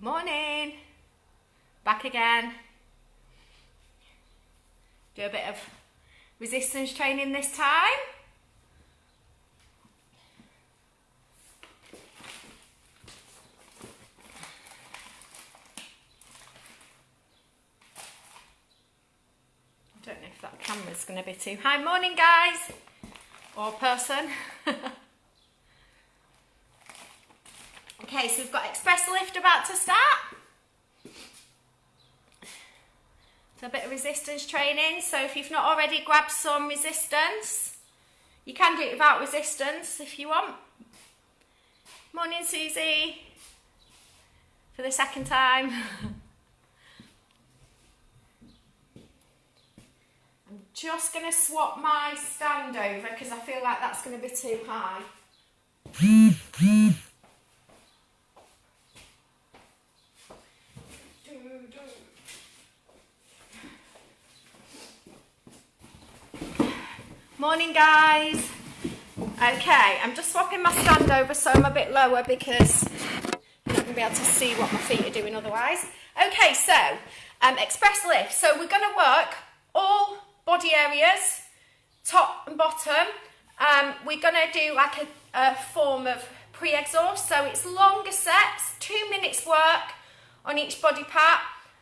Morning. Back again. Do a bit of resistance training this time. I don't know if that camera's going to be too high. Morning, guys. Or person. Okay, so we've got Xpress lift about to start. So a bit of resistance training. So if you've not already grabbed some resistance, you can do it without resistance if you want. Morning, Susie. For the second time. I'm just going to swap my stand over because I feel like that's going to be too high. Morning, guys. Okay, I'm just swapping my stand over so I'm a bit lower because I'm not going to be able to see what my feet are doing otherwise. Okay, so Xpress lift. So we're going to work all body areas, top and bottom. We're going to do like a form of pre-exhaust. So it's longer sets, 2 minutes work on each body part.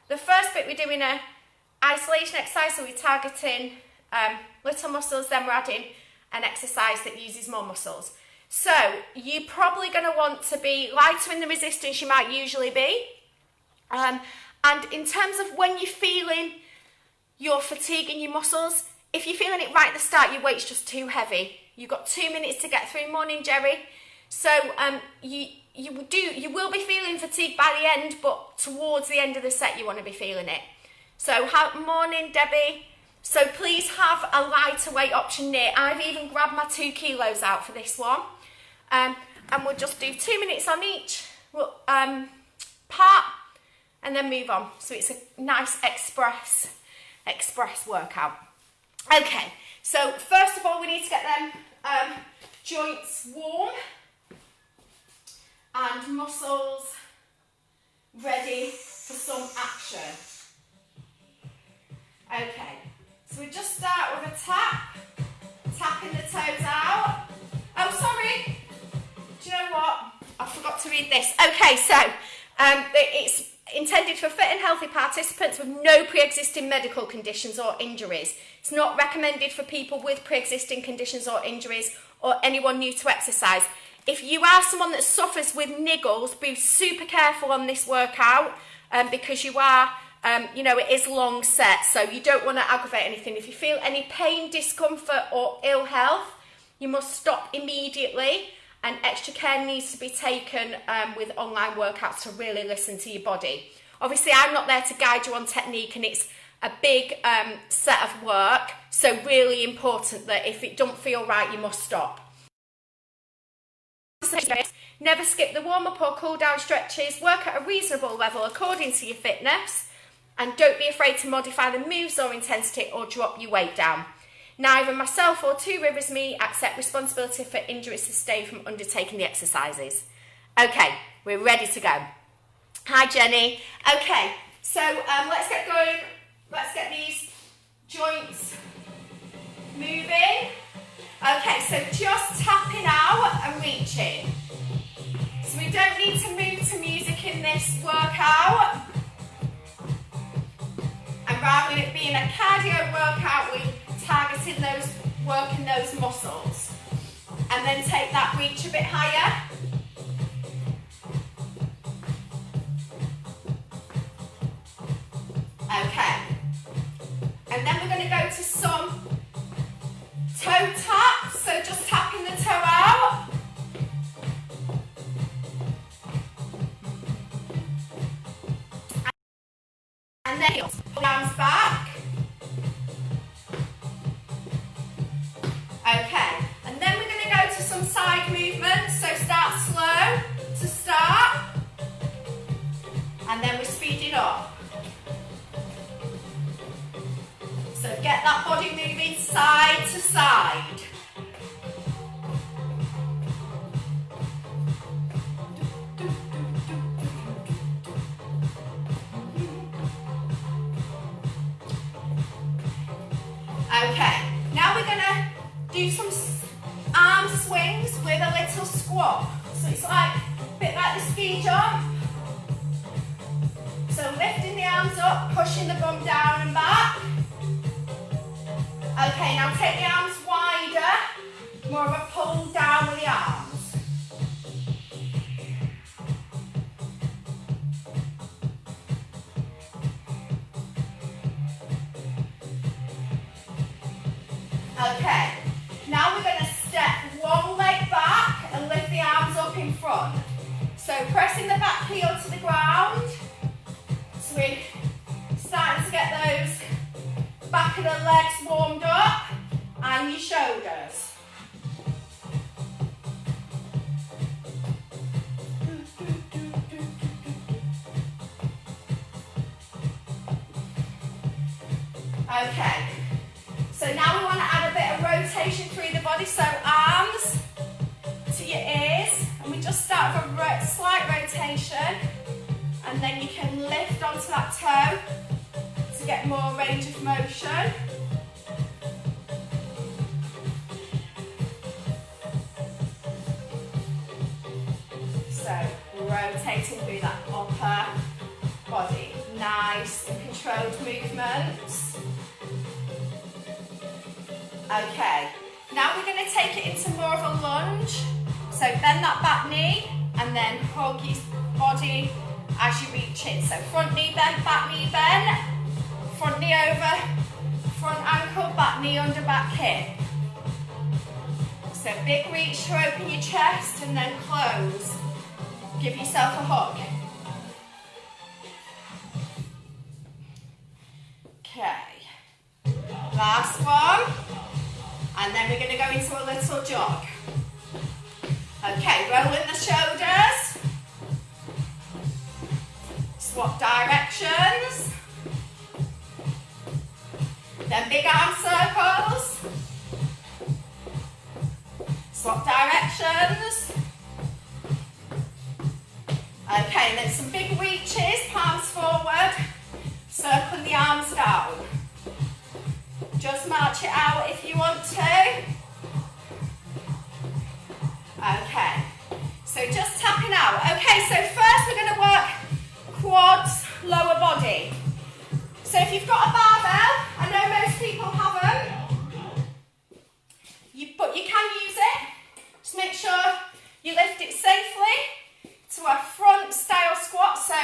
The first bit we're doing a isolation exercise, so we're targeting little muscles, then we're adding an exercise that uses more muscles. So you're probably going to want to be lighter in the resistance you might usually be. And in terms of when you're feeling your fatigue in your muscles, if you're feeling it right at the start, your weight's just too heavy. You've got 2 minutes to get through. Morning, Jerry. So you will be feeling fatigue by the end, but towards the end of the set, you want to be feeling it. So morning, Debbie. So please have a lighter weight option near. I've even grabbed my 2 kilos out for this one. And we'll just do 2 minutes on each part and then move on. So it's a nice express workout. Okay, so first of all, we need to get them joints warm and muscles ready for some action. Okay. So we just start with a tap, tapping the toes out. Oh, sorry. Do you know what? I forgot to read this. Okay, so it's intended for fit and healthy participants with no pre-existing medical conditions or injuries. It's not recommended for people with pre-existing conditions or injuries or anyone new to exercise. If you are someone that suffers with niggles, be super careful on this workout because you are... it is long set, so you don't want to aggravate anything. If you feel any pain, discomfort or ill health, you must stop immediately, and extra care needs to be taken with online workouts to really listen to your body. Obviously, I'm not there to guide you on technique, and it's a big set of work, so really important that if it don't feel right, you must stop. Never skip the warm-up or cool-down stretches. Work at a reasonable level according to your fitness. And don't be afraid to modify the moves or intensity or drop your weight down. Neither myself or Two Riversmeet accept responsibility for injuries sustained from undertaking the exercises. Okay, we're ready to go. Hi, Jenny. Okay, so let's get going. Let's get these joints moving. Okay, so just tapping out and reaching. So we don't need to move to music in this workout. And rather than it being a cardio workout, we're targeting working those muscles. And then take that reach a bit higher. Okay. And then we're going to go to some toe taps. So just tapping the toe out. And then heels. Arms back. Okay, and then we're going to go to some side movements. So start slow to start, and then we're speeding up. So get that body moving side to side. So it's like a bit like the ski jump. So lifting the arms up, pushing the bum down and back. Okay, now take the arms wider, more of a pull down with the arms. Okay, now we're going to step one leg back and lift the arms up in front. So pressing the back heel to the ground. So we're starting to get those back of the legs warmed up and your shoulders. Okay. So now we want to add a bit of rotation through the body, so arms to your ears, and we just start with a slight rotation, and then you can lift onto that toe to get more range of motion. So rotating through that upper body, nice and controlled movements. Okay, now we're going to take it into more of a lunge. So bend that back knee and then hug your body as you reach in. So front knee bent, back knee bent, front knee over, front ankle, back knee under, back hip. So big reach to open your chest and then close. Give yourself a hug. Okay, last one. And then we're going to go into a little jog. Okay, rolling the shoulders. Swap directions. Then big arm circles. Swap directions. Okay, and then some big reaches, palms forward. Circling the arms down. Just march it out if you want to. Okay, so just tapping out. Okay, so first we're going to work quads, lower body. So if you've got a barbell, I know most people have them, but you can use it. Just make sure you lift it safely to a front style squat. So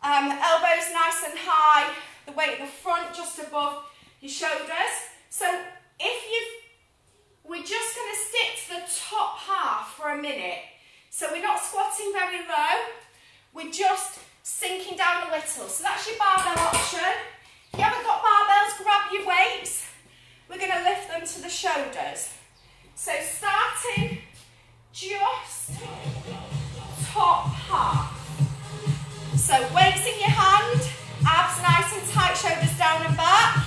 elbows nice and high, the weight at the front just above your shoulders. So we're just going to stick to the top half for a minute. So we're not squatting very low, we're just sinking down a little. So that's your barbell option. If you haven't got barbells, grab your weights. We're going to lift them to the shoulders. So starting just top half. So weights in your hand, abs nice and tight, shoulders down and back.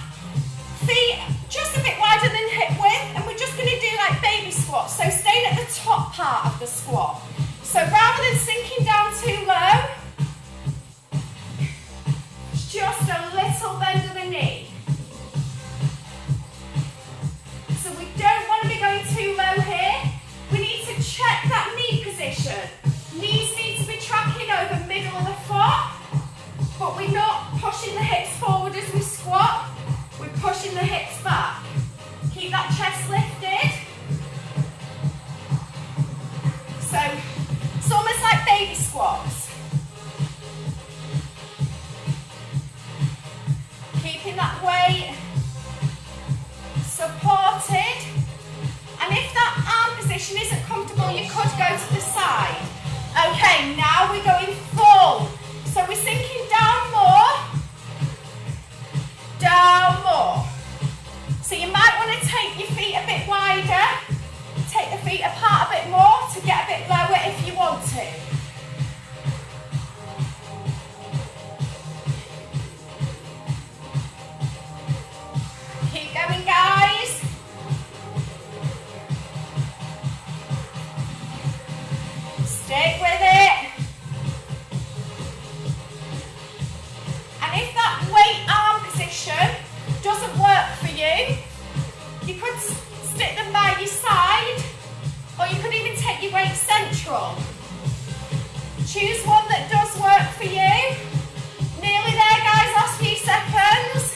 Feet just a bit wider than hip width, and we're just going to do like baby squats. So staying at the top part of the squat. So rather than sinking down too low, just a little bend of the knee. So we don't want to be going too low here. We need to check that knee position. Knees need to be tracking over middle of the foot, but we're not pushing the hips forward as we squat. We're pushing the hips back. Keep that chest lifted. Choose one that does work for you. Nearly there, guys, last few seconds.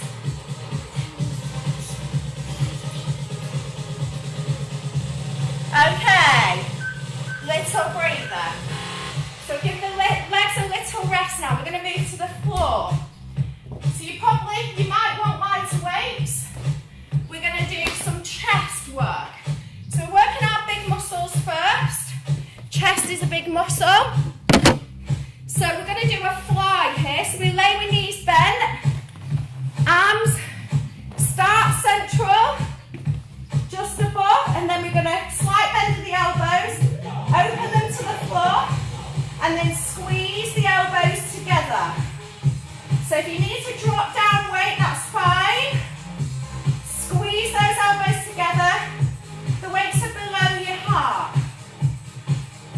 Okay, little breather. So give the legs a little rest now. We're going to move to the floor. So you might want lighter weights. We're going to do some chest work. So we're working our big muscles first. Chest is a big muscle. So we're going to do a fly here. So we lay with knees bent. Arms start central, just above, and then we're going to slight bend of the elbows, open them to the floor, and then squeeze the elbows together. So if you need to drop down weight, that's fine. Squeeze those elbows together. The weights are below your heart.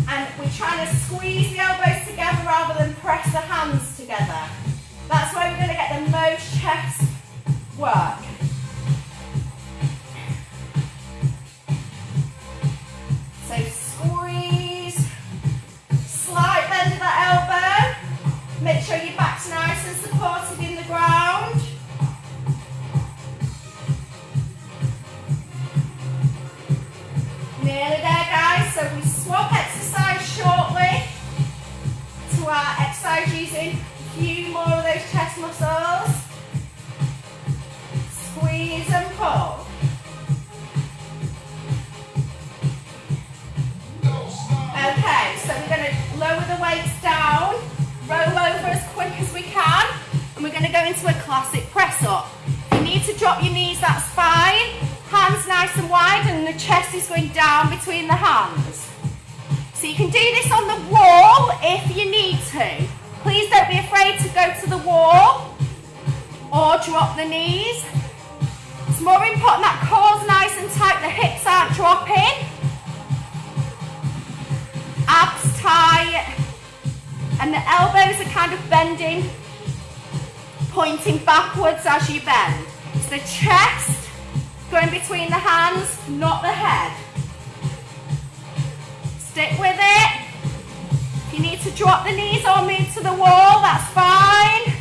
And we're trying to squeeze the elbows together rather than press the hands together. That's where we're going to get the most chest work. So squeeze, slight bend of that elbow. Make sure your back's nice and supported in the ground. Nearly there, guys. So we swap exercise shortly to our exercise using a few more of those chest muscles. Squeeze and pull. Okay, so we're going to lower the weights down, roll over as quick as we can, and we're going to go into a classic press up. If you need to drop your knees, that's fine. Hands nice and wide, and the chest is going down between the hands. So you can do this on the wall if you need to. Please don't be afraid to go to the wall or drop the knees. It's more important that core's nice and tight, the hips aren't dropping. Abs tight, and the elbows are kind of bending, pointing backwards as you bend. It's the chest going between the hands, not the head. Stick with it. If you need to drop the knees or move to the wall, that's fine.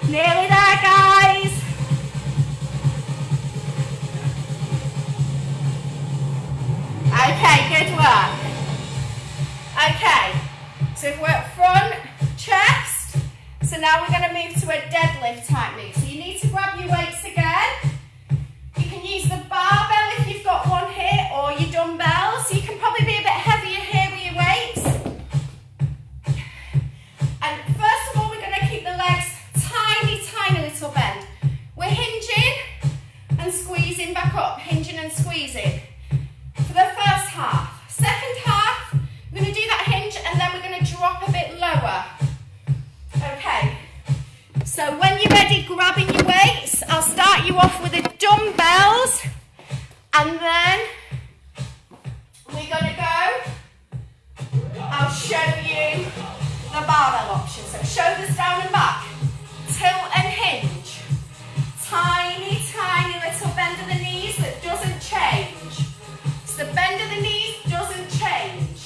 Nearly there, guys. Okay, good work. Okay, so we've worked front, chest. So now we're going to move to a deadlift type move. So you need to grab your weights again. You can use the barbell if you've got one here, or your dumbbells. So you can probably be a bit heavier here with your weights. And first of all, we're going to keep the legs tiny little bend. We're hinging and squeezing back up, hinging and squeezing. For the first half. Second half, we're going to do that hinge and then we're going to drop a bit lower. Okay, so when you're ready grabbing your weights, I'll start you off with the dumbbells and then we're going to go, I'll show you the barbell option. So shoulders down and back, tilt and hinge. Tiny little bend of the knees that doesn't change. So the bend of the knees doesn't change.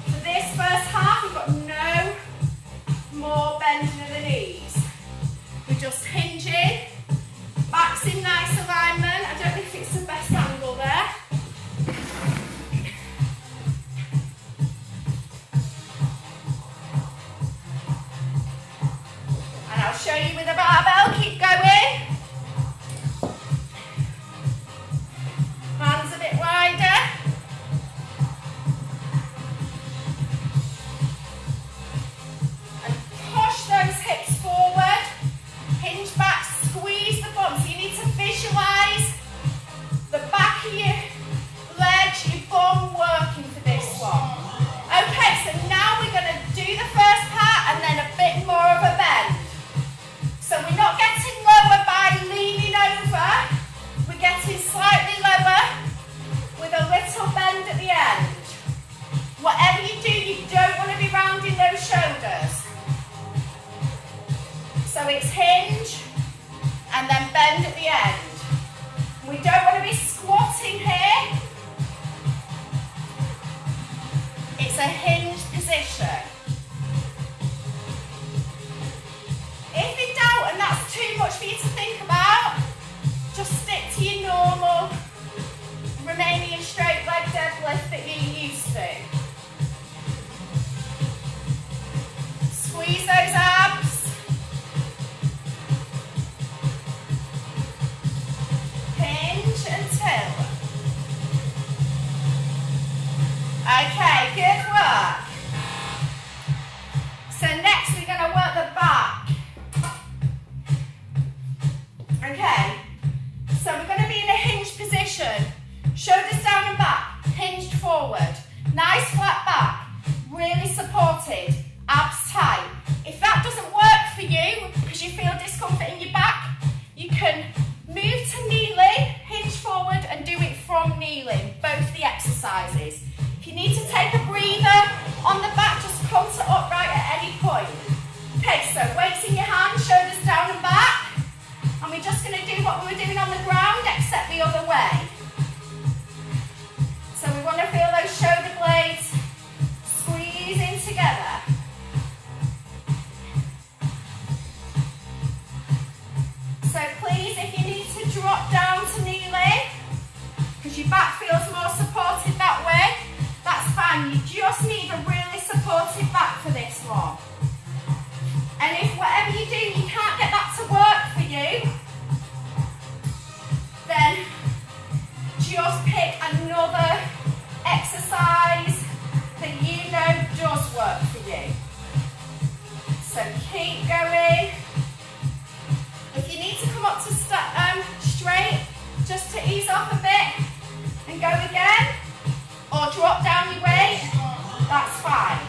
For this first half, we've got no more bending of the knees. We're just hinging is a hinged position. If in doubt and that's too much for you to think about, just stick to your normal Romanian straight leg deadlift that you're used to. Squeeze those abs. Hinge and tilt. Okay, good work. So next we're going to work the back. Okay, so we're going to be in a hinged position. Shoulders down and back, hinged forward. Nice flat back, really supported, abs tight. If that doesn't work for you, because you feel discomfort in your back, you can move to kneeling, hinge forward and do it from kneeling, both the exercises. If you need to take a breather on the back, just come to upright at any point. Okay, so weights in your hands, shoulders down and back. And we're just going to do what we were doing on the ground, except the other way. So we want to feel those shoulder blades squeeze in together. So please, if you need to drop down to kneeling, because your back feels more supported that way, that's fine. You just need a really supported back for this one. And if whatever you do, you can't get that to work for you, then just pick another exercise that you know does work for you. So keep going. If you need to come up to straight, just to ease off a bit and go again, or drop down your weight, that's fine.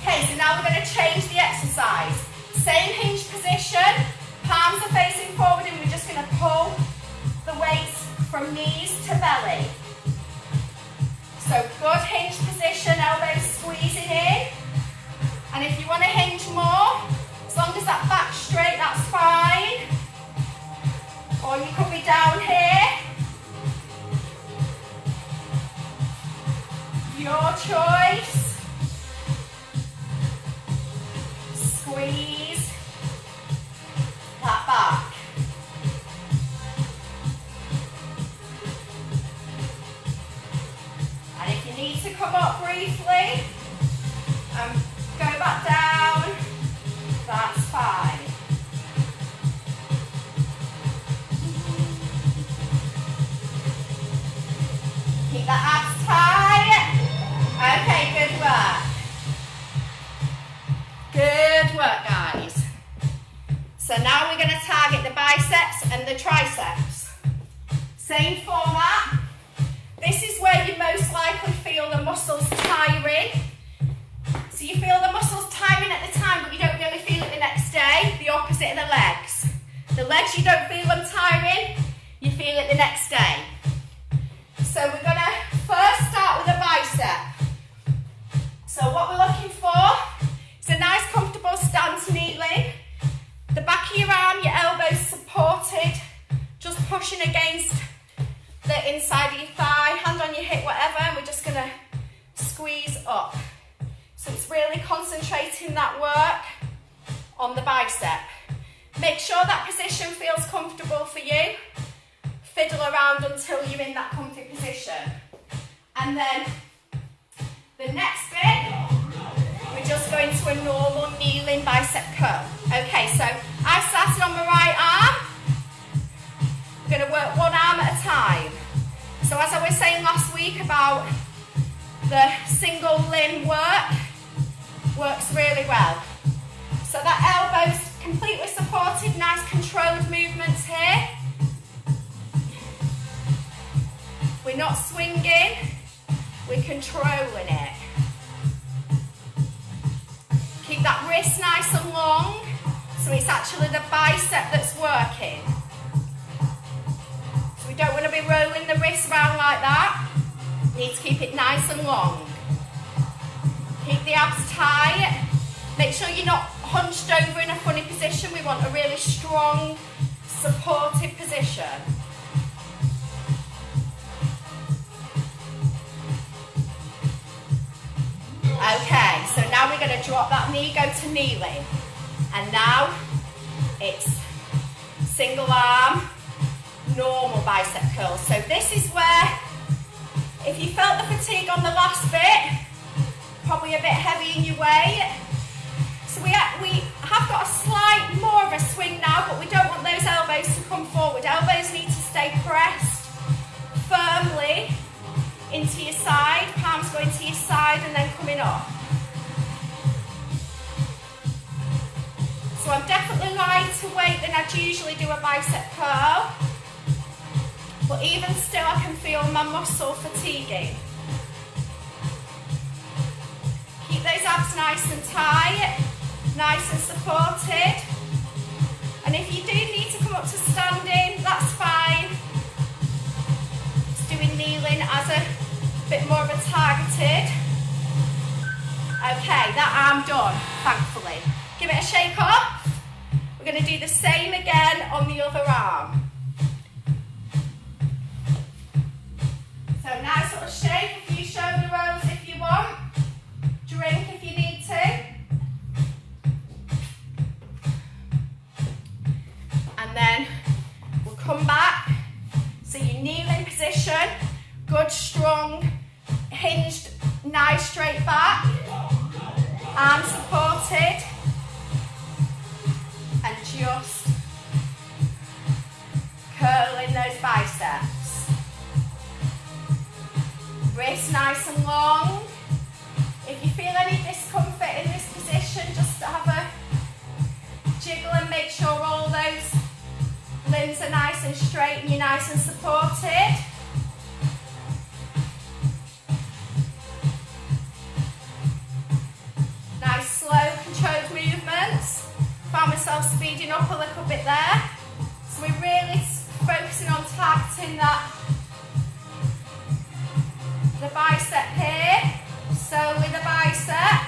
Okay, so now we're going to change the exercise. Same hinge position, palms are facing forward and we're just going to pull the weights from knees to belly. So good hinge position, elbows squeezing in. And if you want to hinge more, as long as that back's straight, that's fine. Or you could be down here. Your choice. Squeeze that back. And if you need to come up briefly and go back down, that's fine. Keep the abs tight. Okay, good work. Good work, guys. So now we're going to target the biceps and the triceps. Same format. This is where you most likely feel the muscles tiring. So you feel the muscles tiring at the time, but you don't really feel it the next day. The opposite of the legs. The legs, you don't feel them tiring. You feel it the next day. So we're going to first start with a bicep. So what we're looking for is a nice comfortable stance kneeling. The back of your arm, your elbows supported, just pushing against the inside of your thigh, hand on your hip, whatever, and we're just going to squeeze up. So it's really concentrating that work on the bicep. Make sure that position feels comfortable for you. Fiddle around until you're in that comfy position. And then the next bit, we're just going to a normal kneeling bicep curl. Okay, so I've started on my right arm. We're going to work one arm at a time. So as I was saying last week about the single limb works really well. So that elbow's completely supported, nice controlled movements here. We're not swinging, we're controlling it. Keep that wrist nice and long, so it's actually the bicep that's working. So we don't want to be rolling the wrist around like that. We need to keep it nice and long. Keep the abs tight. Make sure you're not hunched over in a funny position. We want a really strong, supportive position. we're going to drop that knee, go to kneeling. And now it's single arm, normal bicep curls. So this is where, if you felt the fatigue on the last bit, probably a bit heavy in your weight. So we have got a slight more of a swing now, but we don't want those elbows to come forward. Elbows need to stay pressed firmly into your side, palms going to your side and then coming up. So I'm definitely lighter weight than I'd usually do a bicep curl, but even still I can feel my muscle fatiguing. Keep those abs nice and tight, nice and supported. And if you do need to come up to standing, that's fine. Just doing kneeling as a bit more of a targeted. Okay, that arm done, thankfully. Give it a shake off. We're going to do the same again on the other arm. So nice little shake, a few shoulder rolls if you want. Drink if you need to. And then we'll come back. So you kneeling position, good strong, hinged, nice straight back. Arms supported. And just curling those biceps. Wrists nice and long. If you feel any discomfort in this position, just have a jiggle and make sure all those limbs are nice and straight and you're nice and supported. Nice slow controlled movements. Found myself speeding up a little bit there. So we're really focusing on targeting the bicep here. So with the bicep.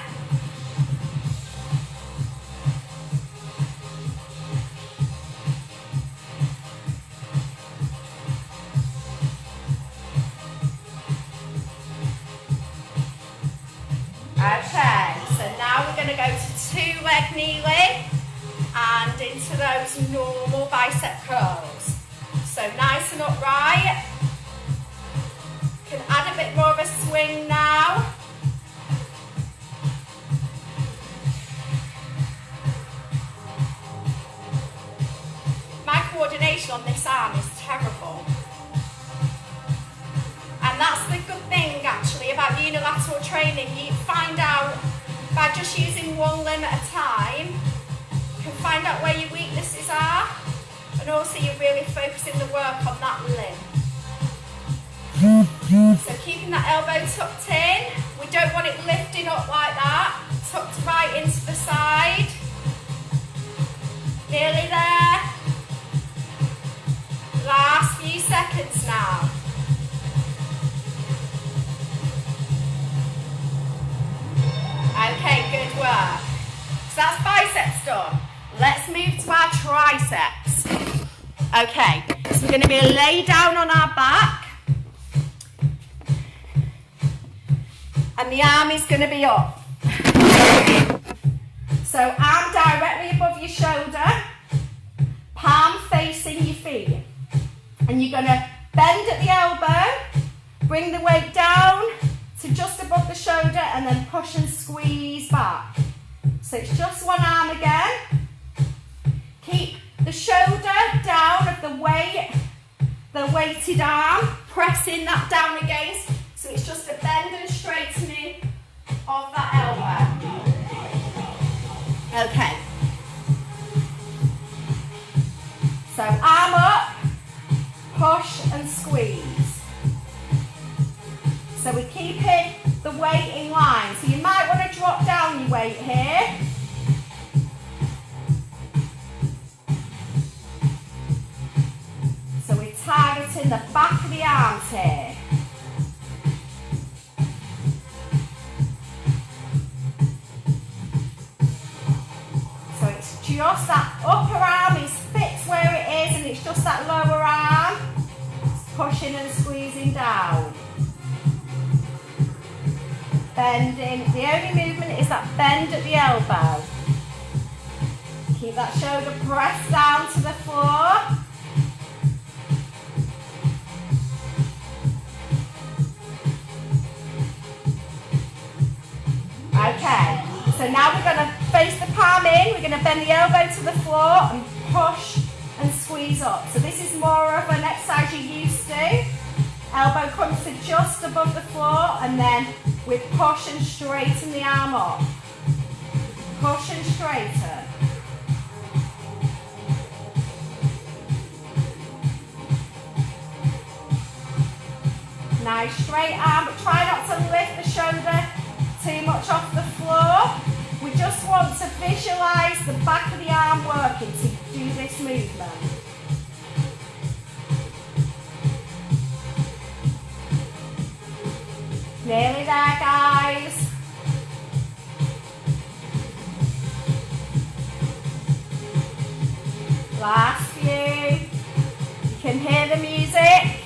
Okay, so now we're going to go to two leg kneeling and into those normal bicep curls. So nice and upright. Can add a bit more of a swing now. My coordination on this arm is terrible. And that's the good thing actually about unilateral training. You find out by just using one limb at a time, you can find out where your weaknesses are, and also you're really focusing the work on that limb. So keeping that elbow tucked in, we don't want it lifting up like that, tucked right into the side. Nearly there. Last few seconds now. Okay, good work. So that's biceps done. Let's move to our triceps. Okay, so we're going to be lay down on our back. And the arm is going to be up. So arm directly above your shoulder, palm facing your feet. And you're going to bend at the elbow, bring the weight down to just above the shoulder and then push and squeeze back. So it's just one arm again. Keep the shoulder down of the weighted arm, pressing that down against. So it's just a bend and straightening of that elbow. Okay. So arm up, push and squeeze. So we're keeping the weight in line. So you might want to drop down your weight here. So we're targeting the back of the arms here. So it's just that upper arm is fixed where it is, and it's just that lower arm pushing and squeezing down. bending. The only movement is that bend at the elbow. Keep that shoulder pressed down to the floor. Okay, so now we're going to face the palm in. We're going to bend the elbow to the floor and push and squeeze up. So this is more of an exercise you're used to. Elbow comes to just above the floor, and then we push and straighten the arm up. Push and straighten. Nice straight arm, but try not to lift the shoulder too much off the floor. We just want to visualise the back of the arm working to do this movement. Nearly there, guys. Last few. You can hear the music.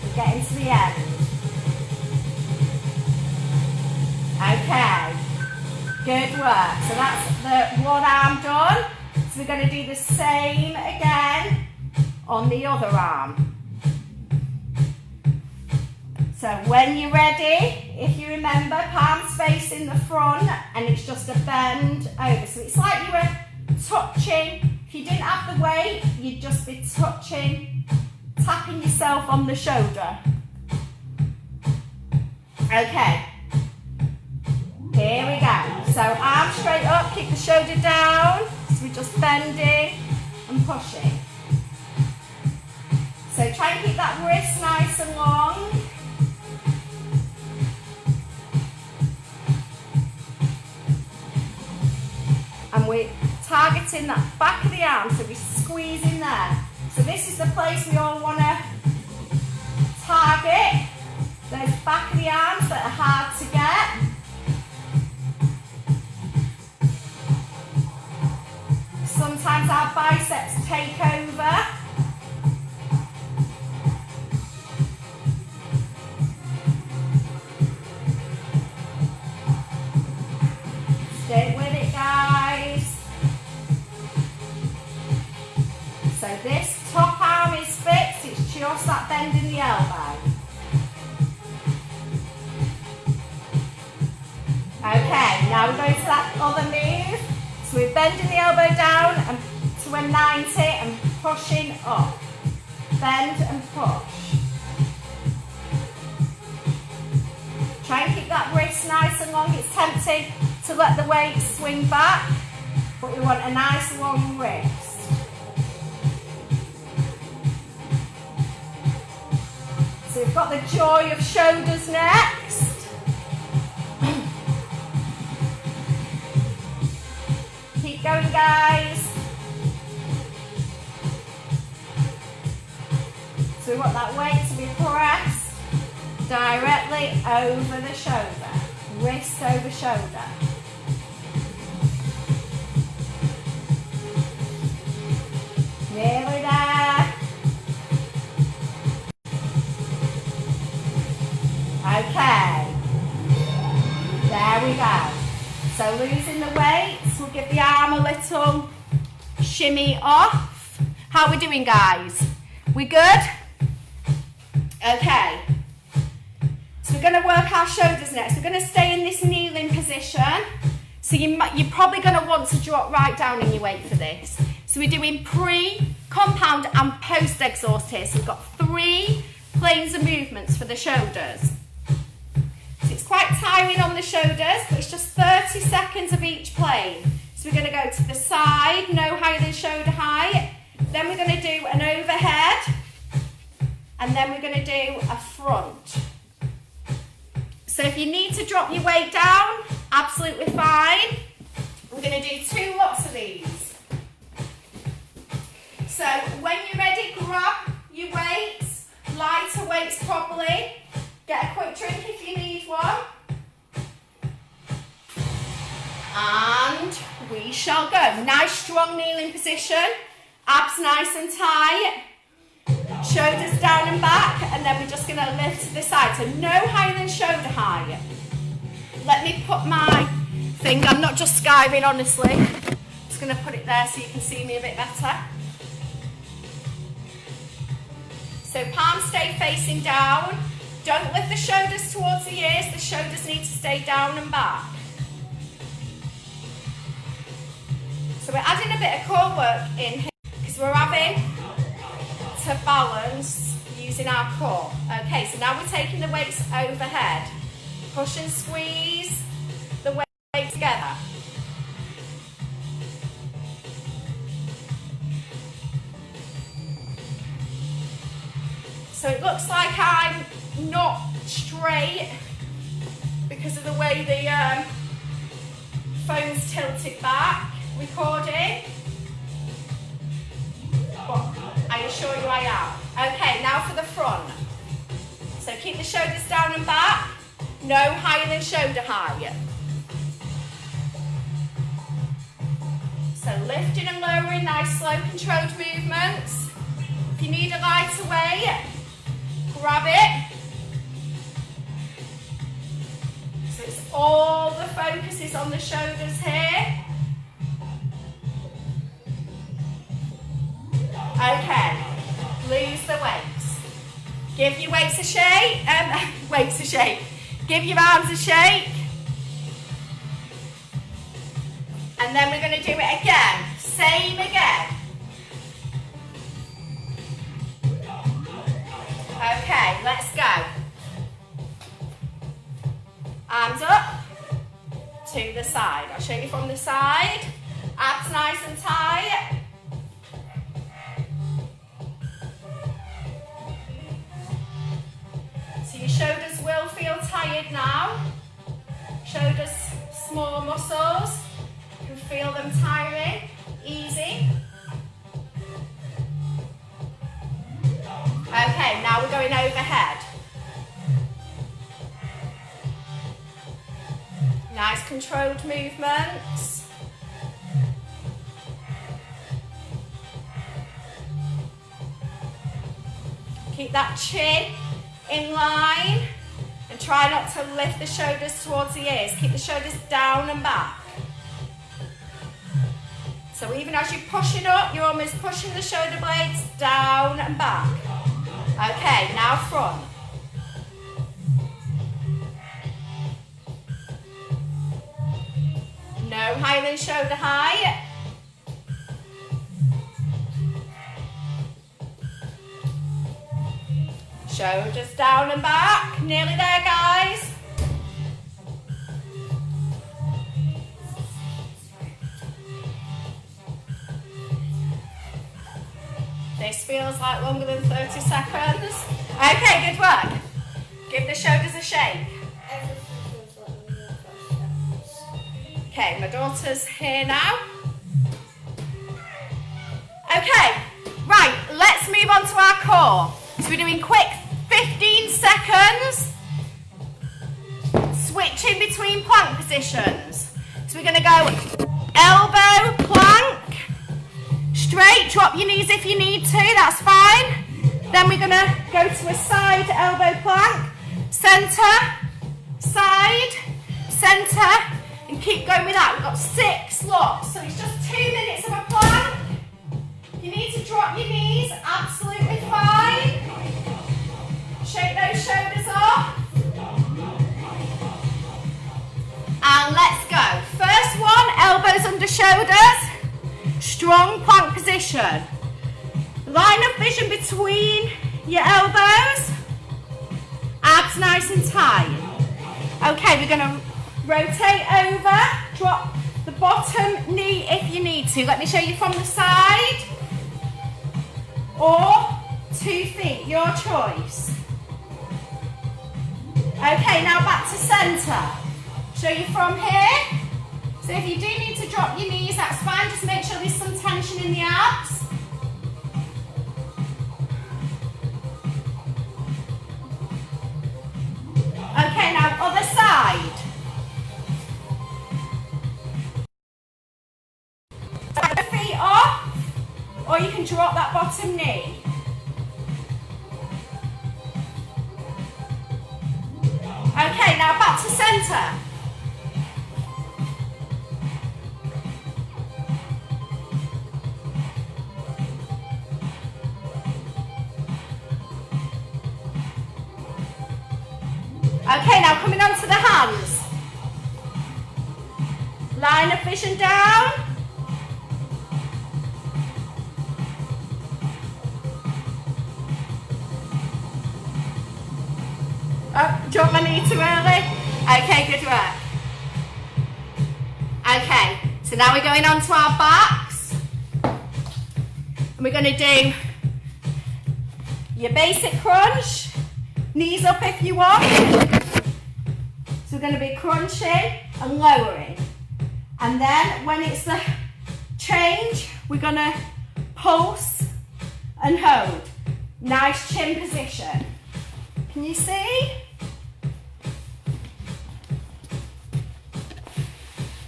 We're getting to the end. Okay. Good work. So that's the one arm done. So we're going to do the same again on the other arm. So when you're ready, if you remember, palms facing the front, and it's just a bend over. So it's like you were touching. If you didn't have the weight, you'd just be touching, tapping yourself on the shoulder. Okay. Here we go. So arms straight up, keep the shoulder down. So we're just bending and pushing. So try and keep that wrist nice and long. And we're targeting that back of the arm, so we're squeezing there. So this is the place we all want to target, those back of the arms that are hard to get. Sometimes our biceps take over. Stay with it, guys. So this top arm is fixed, it's just that bend in the elbow. Okay, now we're going to that other move. So we're bending the elbow down and to a 90 and pushing up. Bend and push. Try and keep that wrist nice and long. It's tempting to let the weight swing back, but we want a nice long wrist. So we've got the joy of shoulders next. Keep going, guys. So we want that weight to be pressed directly over the shoulder, wrist over shoulder. Nearly there. Okay. There we go. So losing the weights, we'll give the arm a little shimmy off. How are we doing, guys? We good? Okay. So we're going to work our shoulders next. We're going to stay in this kneeling position. So you're probably going to want to drop right down in your weight for this. So we're doing pre, compound and post exhaust here. So we've got 3 planes of movements for the shoulders. So it's quite tiring on the shoulders, but it's just 30 seconds of each plane. So we're going to go to the side, no higher than shoulder height. Then we're going to do an overhead. And then we're going to do a front. So if you need to drop your weight down, absolutely fine. We're going to do 2 lots of these. So when you're ready, grab your weights, lighter weights probably. Get a quick drink if you need one. And we shall go. Nice strong kneeling position. Abs nice and tight. Shoulders down and back. And then we're just going to lift to the side. So no higher than shoulder height. let me put my thing, I'm not just skiving honestly, I'm just going to put it there so you can see me a bit better. So palms stay facing down, don't lift the shoulders towards the ears, the shoulders need to stay down and back. So we're adding a bit of core work in here because we're having to balance using our core. Okay, so now we're taking the weights overhead. Push and squeeze the weight together. So it looks like I'm not straight because of the way the phone's tilted back, recording. But I assure you I am. Okay, now for the front. So keep the shoulders down and back, no higher than shoulder height. So lifting and lowering, nice slow controlled movements. If you need a lighter weight, grab it. So it's all the focus is on the shoulders here. Okay, lose the weights. Give your weights a shake. Give your arms a shake. And then we're going to do it again. Same again. Okay, let's go. Arms up to the side. I'll show you from the side. Abs nice and tight. So your shoulders will feel tired now. Shoulders, small muscles. You can feel them tiring. Easy. Okay, now we're going overhead. Nice controlled movements. Keep that chin in line and try not to lift the shoulders towards the ears. Keep the shoulders down and back. So even as you're pushing up, you're almost pushing the shoulder blades down and back. Okay, now front. No higher than shoulder height. Shoulders down and back. Nearly there, guys. This feels like longer than 30 seconds. Okay, good work. Give the shoulders a shake. Okay, my daughter's here now. Okay, right, let's move on to our core. So we're doing quick 15 seconds, switching between plank positions. So we're going to go elbow plank, straight, drop your knees if you need to, that's fine. Then we're going to go to a side elbow plank, centre, side, centre, and keep going with that. We've got 6 lots, so it's just 2 minutes of a plank. If you need to drop your knees, absolutely fine. Shake those shoulders off. And let's go. First one, elbows under shoulders. Strong plank position. Line of vision between your elbows. Abs nice and tight. Okay, we're going to rotate over. Drop the bottom knee if you need to. Let me show you from the side. Or 2 feet, your choice. Okay, now back to centre. Show you from here. So if you do need to drop your knees, that's fine. Just make sure there's some tension in the abs. Okay, now other side. Take the feet off, or you can drop that bottom knee. Okay, now back to centre. now coming onto the hands. Line of vision down. Oh, drop my knee too early. Okay, good work. Okay, so now we're going on to our backs. And we're going to do your basic crunch. Knees up if you want. So we're going to be crunching and lowering. And then when it's the change, we're going to pulse and hold. Nice chin position. Can you see?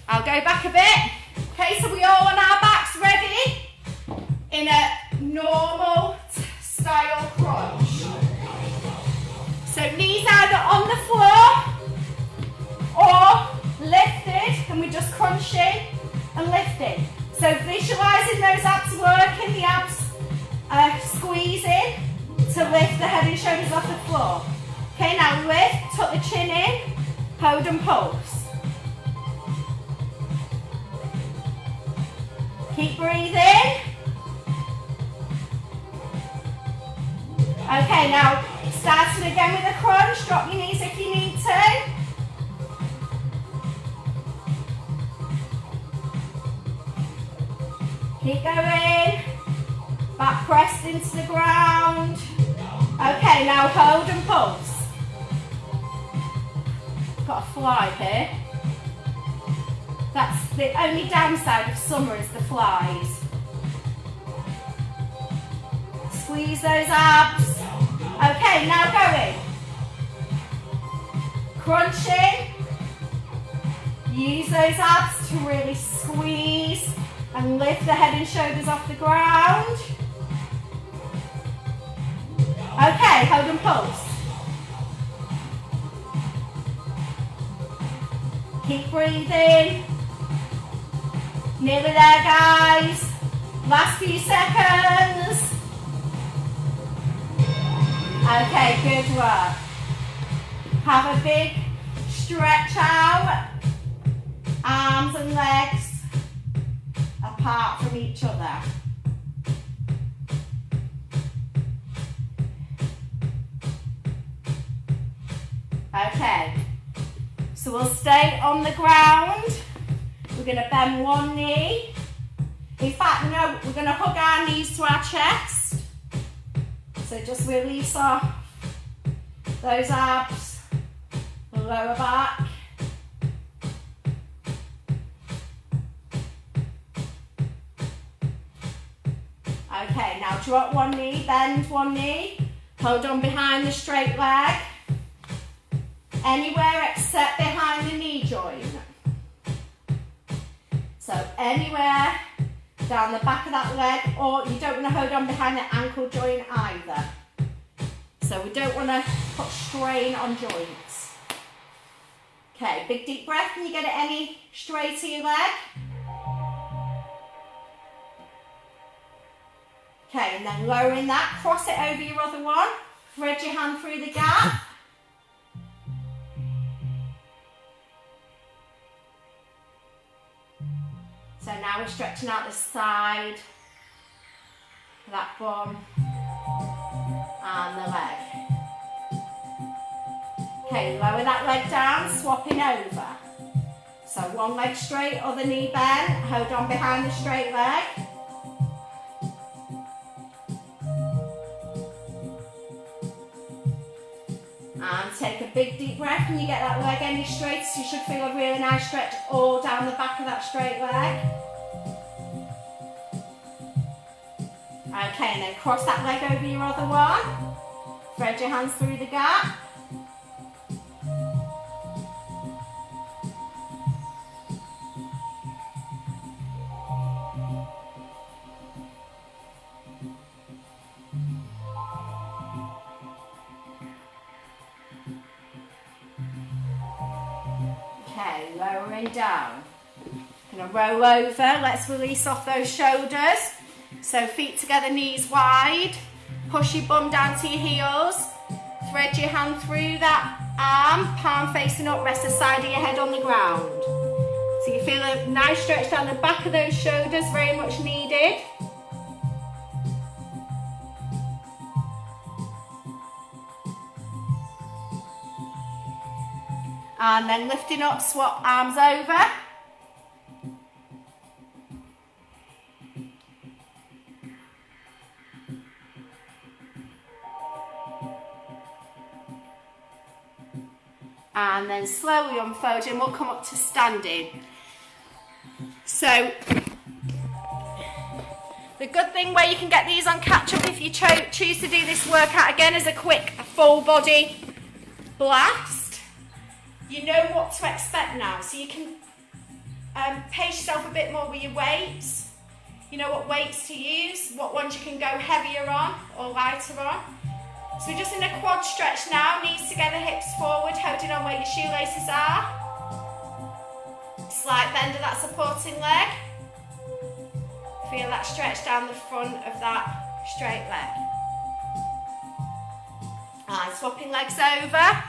I'll go back a bit. Okay, so we all on our backs ready in a normal style crunch. So knees either on the floor or lifted, and we're just crunching and lifting. So visualising those abs working, the abs squeezing to lift the head and shoulders off the floor. Okay, now lift, tuck the chin in, hold and pulse. Keep breathing. Okay, now starting again with a crunch. Drop your knees if you need to. Keep going. Back pressed into the ground. Okay, now hold and pulse. Got a fly here. That's the only downside of summer is the flies. Squeeze those abs. Okay, now going. Crunching. Use those abs to really squeeze and lift the head and shoulders off the ground. Okay, hold and pulse. Keep breathing. Nearly there, guys. Last few seconds. Okay, good work. Have a big stretch out. Arms and legs apart from each other. Okay, so we'll stay on the ground. We're going to bend one knee. In fact, no, we're going to hug our knees to our chest. So just release off those abs, lower back. Okay, now drop one knee, bend one knee, hold on behind the straight leg. Anywhere except behind the knee joint. So anywhere down the back of that leg, or you don't want to hold on behind the ankle joint either. So we don't want to put strain on joints. Okay, big deep breath. Can you get it any straighter your leg? Okay, and then lowering that, cross it over your other one. Thread your hand through the gap. So now we're stretching out the side, that bum, and the leg. Okay, lower that leg down, swapping over. So one leg straight, other knee bent, hold on behind the straight leg. And take a big deep breath. When you get that leg any straighter, you should feel a really nice stretch all down the back of that straight leg. Okay, and then cross that leg over your other one. Thread your hands through the gap. Okay, lowering down. Gonna roll over, let's release off those shoulders. So feet together, knees wide. Push your bum down to your heels. Thread your hand through that arm, palm facing up, rest the side of your head on the ground. So you feel a nice stretch down the back of those shoulders, very much needed. And then lifting up, swap arms over. And then slowly unfolding, we'll come up to standing. So, the good thing where you can get these on catch up if you choose to do this workout again is a quick full body blast. You know what to expect now, so you can pace yourself a bit more with your weights. You know what weights to use, what ones you can go heavier on or lighter on. So we're just in a quad stretch now, knees together, hips forward, holding on where your shoelaces are. Slight bend of that supporting leg. Feel that stretch down the front of that straight leg. And swapping legs over.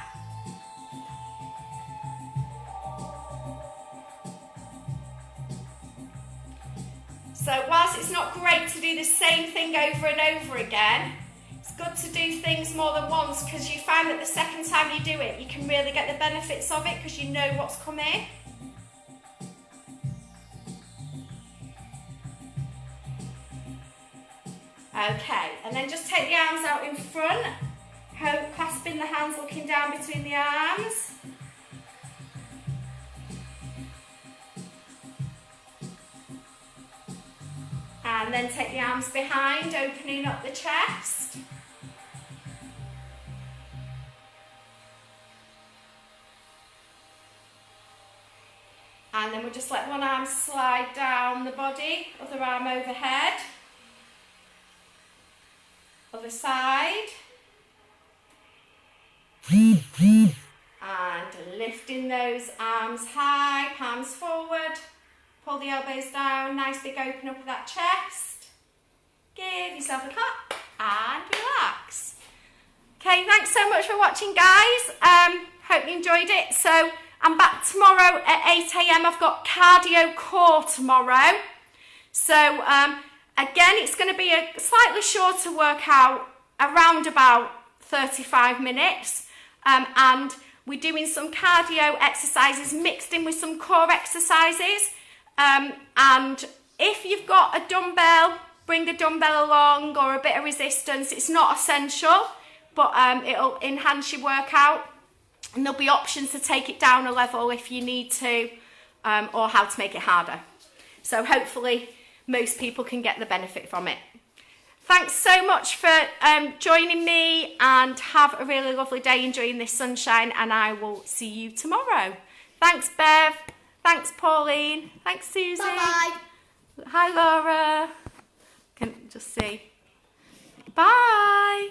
So whilst it's not great to do the same thing over and over again, it's good to do things more than once because you find that the second time you do it, you can really get the benefits of it because you know what's coming. Okay, and then just take the arms out in front, clasping the hands, looking down between the arms. And then take the arms behind, opening up the chest. And then we'll just let one arm slide down the body, other arm overhead. Other side. And lifting those arms high, palms forward. Pull the elbows down, nice big open up of that chest. Give yourself a clap and relax. Okay, thanks so much for watching, guys. Hope you enjoyed it. So I'm back tomorrow at 8 AM. I've got cardio core tomorrow. So again, it's going to be a slightly shorter workout, around about 35 minutes. And we're doing some cardio exercises mixed in with some core exercises. And if you've got a dumbbell, bring a dumbbell along or a bit of resistance. It's not essential, but it'll enhance your workout. And there'll be options to take it down a level if you need to, or how to make it harder. So hopefully most people can get the benefit from it. Thanks so much for joining me, and have a really lovely day enjoying this sunshine, and I will see you tomorrow. Thanks, Bev. Thanks, Pauline. Thanks, Susie. Bye-bye. Hi, Laura. Can just see. Bye.